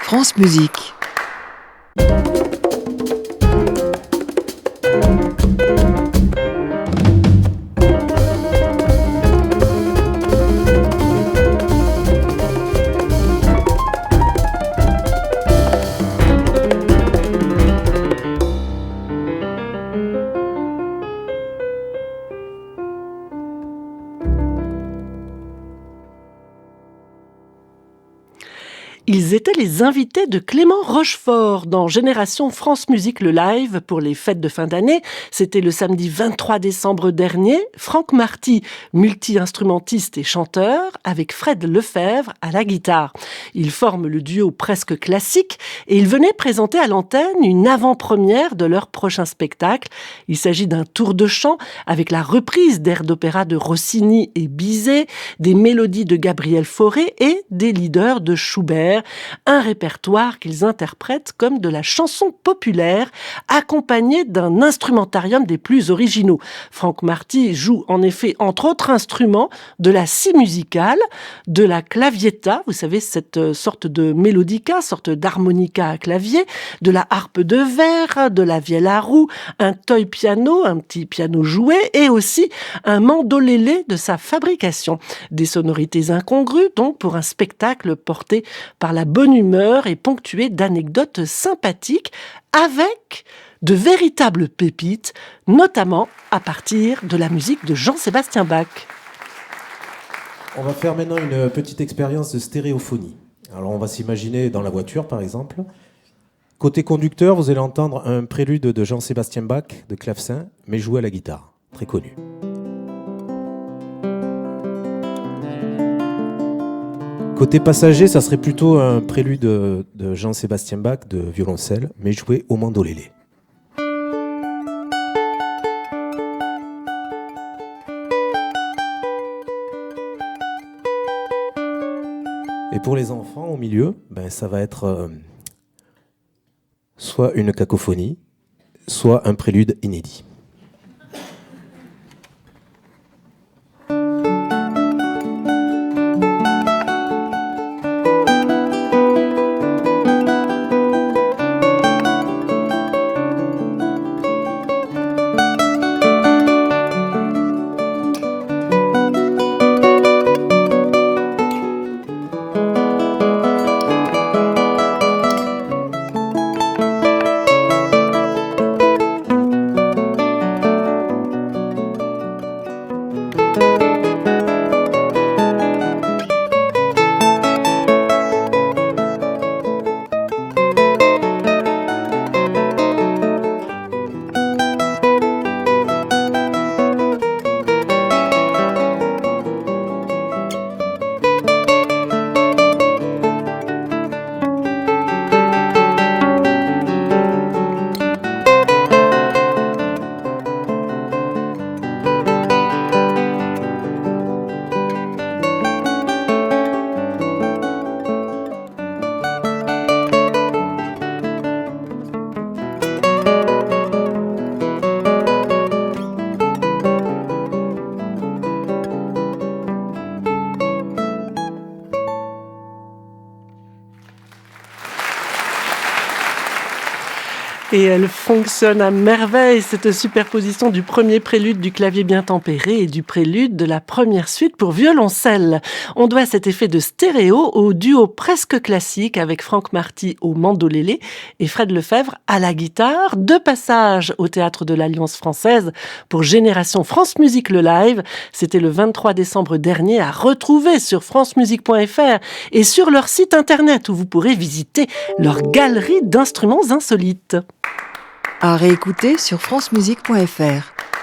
France Musique. Ils étaient les invités de Clément Rochefort dans Génération France Musique le live pour les fêtes de fin d'année. C'était le samedi 23 décembre dernier. Franck Marty, multi-instrumentiste et chanteur, avec Fred Lefebvre à la guitare. Ils forment le duo presque classique et ils venaient présenter à l'antenne une avant-première de leur prochain spectacle. Il s'agit d'un tour de chant avec la reprise d'airs d'opéra de Rossini et Bizet, des mélodies de Gabriel Fauré et des leaders de Schubert. Un répertoire qu'ils interprètent comme de la chanson populaire, accompagné d'un instrumentarium des plus originaux. Franck Marty joue en effet, entre autres instruments, de la scie musicale, de la clavietta, vous savez, cette sorte de mélodica, sorte d'harmonica à clavier, de la harpe de verre, de la vielle à roue, un toy piano, un petit piano joué, et aussi un mandolélé de sa fabrication. Des sonorités incongrues, donc, pour un spectacle porté par la bonne humeur et ponctué d'anecdotes sympathiques avec de véritables pépites, notamment à partir de la musique de Jean-Sébastien Bach. On va faire maintenant une petite expérience de stéréophonie. Alors on va s'imaginer dans la voiture par exemple. Côté conducteur, vous allez entendre un prélude de Jean-Sébastien Bach de clavecin, mais joué à la guitare, très connu. Côté passager, ça serait plutôt un prélude de Jean-Sébastien Bach de violoncelle, mais joué au mandolélé. Et pour les enfants, au milieu, ça va être soit une cacophonie, soit un prélude inédit. Et elle fonctionne à merveille, cette superposition du premier prélude du clavier bien tempéré et du prélude de la première suite pour violoncelle. On doit cet effet de stéréo au duo presque classique avec Franck Marty au mandolélé et Fred Lefebvre à la guitare. 2 passages au Théâtre de l'Alliance française pour Génération France Musique le live. C'était le 23 décembre dernier, à retrouver sur francemusique.fr et sur leur site internet où vous pourrez visiter leur galerie d'instruments insolites. À réécouter sur francemusique.fr.